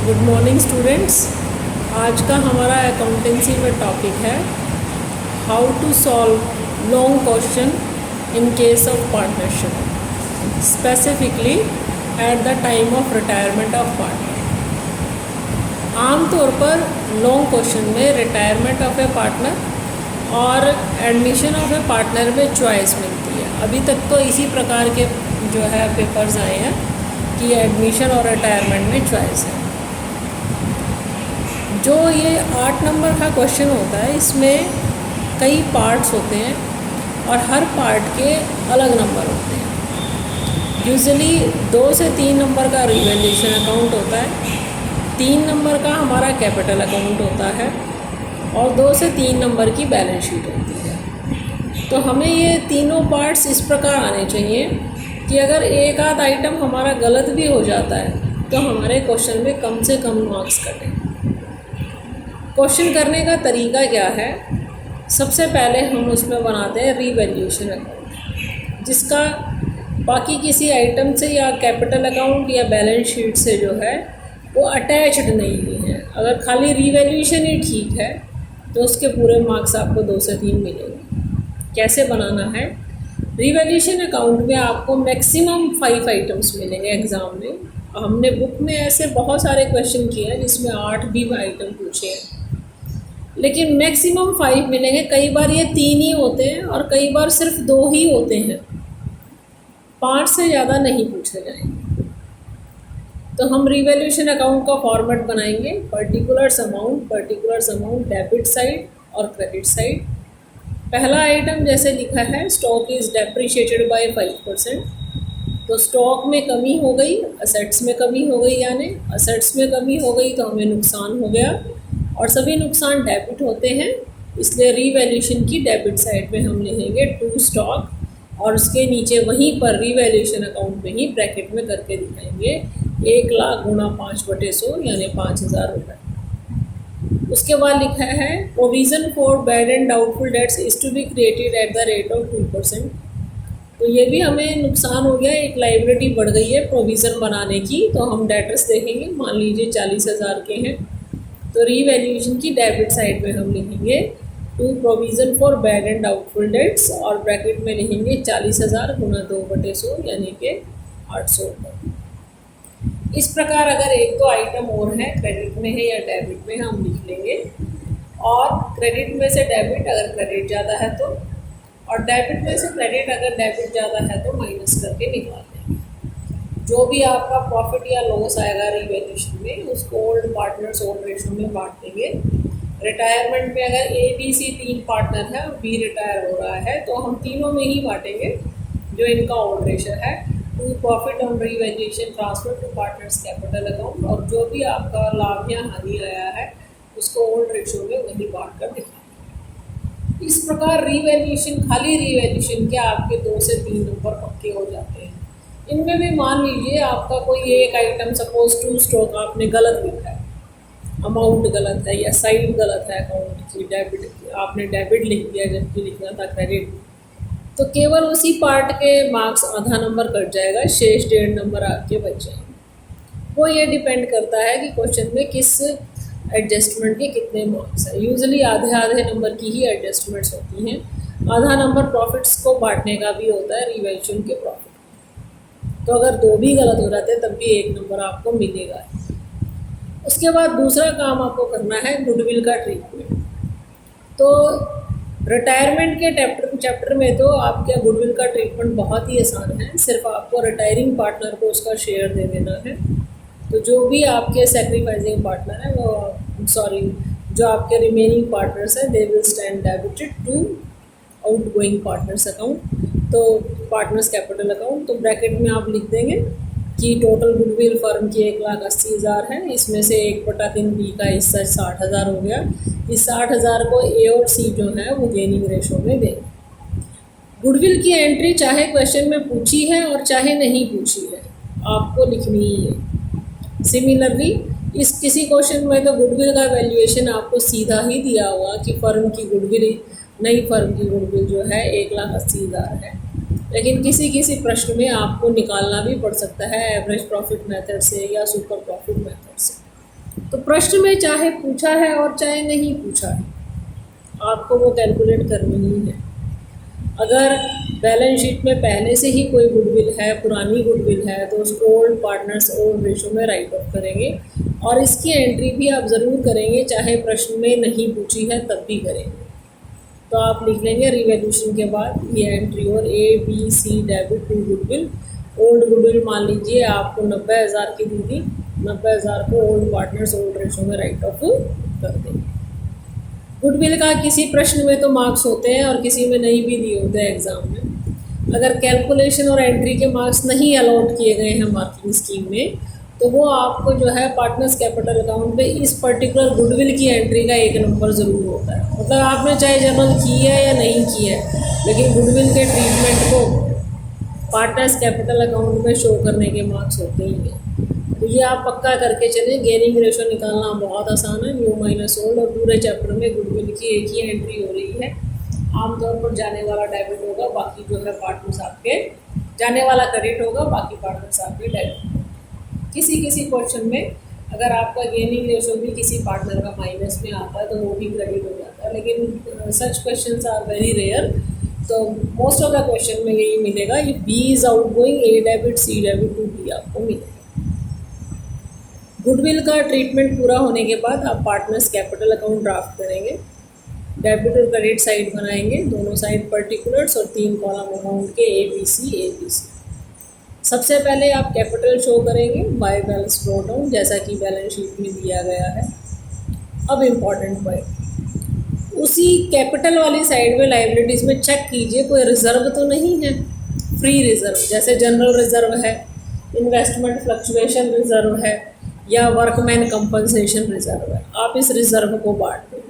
Good morning students. आज का हमारा अकाउंटेंसी में टॉपिक है how to solve long question in case of partnership, specifically at the time of retirement of partner. आमतौर पर long question में रिटायरमेंट ऑफ ए पार्टनर और admission of a partner में चॉइस मिलती है। अभी तक तो इसी प्रकार के जो है पेपर्स आए हैं कि एडमिशन और रिटायरमेंट में चॉइस है। जो ये 8 नंबर का क्वेश्चन होता है, इसमें कई पार्ट्स होते हैं और हर पार्ट के अलग नंबर होते हैं। यूजुअली 2 से 3 नंबर का रिवैल्यूएशन अकाउंट होता है, 3 नंबर का हमारा कैपिटल अकाउंट होता है और 2 से 3 नंबर की बैलेंस शीट होती है। तो हमें ये तीनों पार्ट्स इस प्रकार आने चाहिए कि अगर एक आध आइटम हमारा गलत भी हो जाता है तो हमारे क्वेश्चन में कम से कम मार्क्स कटें। क्वेश्चन करने का तरीका क्या है? सबसे पहले हम उसमें बनाते हैं रिवैल्यूएशन अकाउंट, जिसका बाकी किसी आइटम से या कैपिटल अकाउंट या बैलेंस शीट से जो है वो अटैच्ड नहीं है। अगर खाली रिवैल्यूएशन ही ठीक है तो उसके पूरे मार्क्स आपको 2 से 3 मिलेंगे। कैसे बनाना है? रिवैल्यूएशन अकाउंट में आपको मैक्सिमम 5 आइटम्स मिलेंगे एग्ज़ाम में। हमने बुक में ऐसे बहुत सारे क्वेश्चन किए हैं जिसमें 8 भी आइटम पूछे हैं, लेकिन मैक्सिमम 5 मिलेंगे। कई बार ये 3 ही होते हैं और कई बार सिर्फ 2 ही होते हैं, 5 से ज़्यादा नहीं पूछे जाएंगे। तो हम रिवैल्यूएशन अकाउंट का फॉर्मेट बनाएंगे, पर्टिकुलर्स अमाउंट डेबिट साइड और क्रेडिट साइड। पहला आइटम जैसे लिखा है स्टॉक इज़ डेप्रिशिएटेड बाय 5%, तो स्टॉक में कमी हो गई, असेट्स में कमी हो गई, यानी असेट्स में कमी हो गई तो हमें नुकसान हो गया और सभी नुकसान डेबिट होते हैं, इसलिए रिवैल्यूएशन की डेबिट साइड में हम लिखेंगे टू स्टॉक और उसके नीचे वहीं पर रिवैल्यूएशन अकाउंट में ही ब्रैकेट में करके दिखाएंगे 1 लाख गुणा 5/100 यानी 5,000 रुपये। उसके बाद लिखा है provision for bad and doubtful debts is to be created at the rate of 2%। तो ये भी हमें नुकसान हो गया, एक लाइबिलिटी बढ़ गई है प्रोविज़न बनाने की, तो हम डेटर्स देखेंगे, मान लीजिए 40,000 के हैं, तो रिवैल्यूएशन की डेबिट साइड में हम लिखेंगे to provision for bad and doubtful debts और ब्रैकेट में लिखेंगे 40,000 गुणा 2/100 यानी कि 800 रुपये। इस प्रकार अगर 1-2 आइटम और हैं, क्रेडिट में है या डेबिट में, हम लिख लेंगे। और क्रेडिट में से डेबिट अगर क्रेडिट ज़्यादा है तो, और डेबिट में से क्रेडिट अगर डेबिट ज़्यादा है तो माइनस करके निकाल देंगे। जो भी आपका प्रॉफिट या लॉस आएगा रिवैल्यूएशन में, उसको ओल्ड पार्टनर्स ओल्ड रेशो में बांट देंगे। रिटायरमेंट में अगर ABC 3 पार्टनर है और B रिटायर हो रहा है तो हम तीनों में ही बांटेंगे जो इनका ओल्ड रेशो है। To profit on revaluation transfer to partners capital account, और जो भी आपका लाभ या हानि आया है उसको ओल्ड रेशो में वही बांट कर दिखाएंगे। इस प्रकार रिवैल्यूएशन, खाली रिवैल्यूएशन के आपके 2 से 3 नंबर पक्के हो जाते हैं। इनमें भी मान लीजिए आपका कोई एक आइटम, सपोज टू स्टॉक आपने गलत लिखा है, अमाउंट गलत है या साइड गलत है अकाउंट की, डेबिट आपने डेबिट लिख दिया जबकि लिखना था क्रेडिट, तो केवल उसी पार्ट के मार्क्स आधा नंबर कट जाएगा, शेष 1.5 नंबर आपके बच जाएंगे। वो ये डिपेंड करता है कि क्वेश्चन में किस एडजस्टमेंट के कितने मार्क्स हैं। यूजुअली आधे आधे नंबर की ही एडजस्टमेंट्स होती हैं। आधा नंबर प्रॉफिट्स को बांटने का भी होता है रिवैल्यूएशन के प्रॉफिट, तो अगर 2 भी गलत हो जाते हैं तब भी 1 नंबर आपको मिलेगा। उसके बाद दूसरा काम आपको करना है गुडविल का ट्रीटमेंट। तो रिटायरमेंट के चैप्टर में तो आपके गुडविल का ट्रीटमेंट बहुत ही आसान है, सिर्फ आपको रिटायरिंग पार्टनर को उसका शेयर दे देना है। तो जो भी आपके सेक्रीफाइसिंग पार्टनर हैं जो आपके रिमेनिंग पार्टनर्स हैं, they will stand debited to outgoing partners account, तो पार्टनर्स कैपिटल अकाउंट। तो ब्रैकेट में आप लिख देंगे कि टोटल गुडविल फर्म की 1,80,000 है, इसमें से 1/3 B का हिस्सा 60,000 हो गया। इस 60,000 को A और C जो है वो गेनिंग रेशो में देंगे। गुडविल की एंट्री चाहे क्वेश्चन में पूछी है और चाहे नहीं पूछी है, आपको लिखनी ही है। सिमिलरली इस किसी क्वेश्चन में तो गुडविल का वैल्यूएशन आपको सीधा ही दिया हुआ कि फर्म की गुडविल, नई फर्म की गुडविल जो है 1,80,000 है, लेकिन किसी किसी प्रश्न में आपको निकालना भी पड़ सकता है एवरेज प्रॉफिट मेथड से या सुपर प्रॉफिट मेथड से। तो प्रश्न में चाहे पूछा है और चाहे नहीं पूछा है, आपको वो कैलकुलेट करनी ही है। अगर बैलेंस शीट में पहले से ही कोई गुडविल है, पुरानी गुडविल है, तो उसको ओल्ड पार्टनर्स ओल्ड रेशो में राइट ऑफ करेंगे, और इसकी एंट्री भी आप ज़रूर करेंगे, चाहे प्रश्न में नहीं पूछी है तब भी करेंगे। तो आप लिख लेंगे रिवैल्यूएशन के बाद ये एंट्री, और ABC debit to goodwill. Old goodwill मान लीजिए आपको 90,000 की दी थी, 90,000 को ओल्ड पार्टनर्स ओल्ड रेशो में राइट ऑफ कर देंगे। गुडविल का किसी प्रश्न में तो मार्क्स होते हैं और किसी में नहीं भी दिए होते हैं एग्ज़ाम में। अगर कैलकुलेशन और एंट्री के मार्क्स नहीं अलॉट किए गए हैं मार्किंग स्कीम में, तो वो आपको जो है पार्टनर्स कैपिटल अकाउंट पे इस पर्टिकुलर गुडविल की एंट्री का 1 नंबर ज़रूर होता है। मतलब आपने चाहे जर्नल की है या नहीं की है, लेकिन गुडविल के ट्रीटमेंट को पार्टनर्स कैपिटल अकाउंट में शो करने के मार्क्स होते ही हैं। तो ये आप पक्का करके चलें। गेनिंग रेशो निकालना बहुत आसान है, न्यू माइनस ओल्ड, और पूरे चैप्टर में गुडविल की एक ही एंट्री हो रही है। आमतौर पर जाने वाला डेबिट होगा, बाकी जो है पार्टनर्स आपके जाने वाला क्रेडिट होगा, बाकी पार्टनर्स आपके डेबिट। किसी किसी क्वेश्चन में अगर आपका गेनिंग रेशो भी किसी पार्टनर का माइनस में आता है तो वो भी क्रेडिट हो जाता है, लेकिन such questions are very rare. तो मोस्ट ऑफ द क्वेश्चन में यही मिलेगा, ये B is outgoing, A debit C debit to B आपको मिलेगा। गुडविल का ट्रीटमेंट पूरा होने के बाद आप पार्टनर्स कैपिटल अकाउंट ड्राफ्ट करेंगे, डेबिट और क्रेडिट साइड बनाएंगे, दोनों साइड पर्टिकुलर्स और 3 कॉलम अमाउंट के ABC। सबसे पहले आप कैपिटल शो करेंगे बाय बैलेंस फ्लो डाउन, जैसा कि बैलेंस शीट में दिया गया है। अब इम्पॉर्टेंट पॉइंट, उसी कैपिटल वाली साइड में लाइबिलिटीज़ में चेक कीजिए कोई रिजर्व तो नहीं है, फ्री रिजर्व, जैसे जनरल रिजर्व है, इन्वेस्टमेंट फ्लक्चुएशन रिजर्व है, या वर्कमैन कंपनसेशन रिजर्व है। आप इस रिजर्व को बांट दें।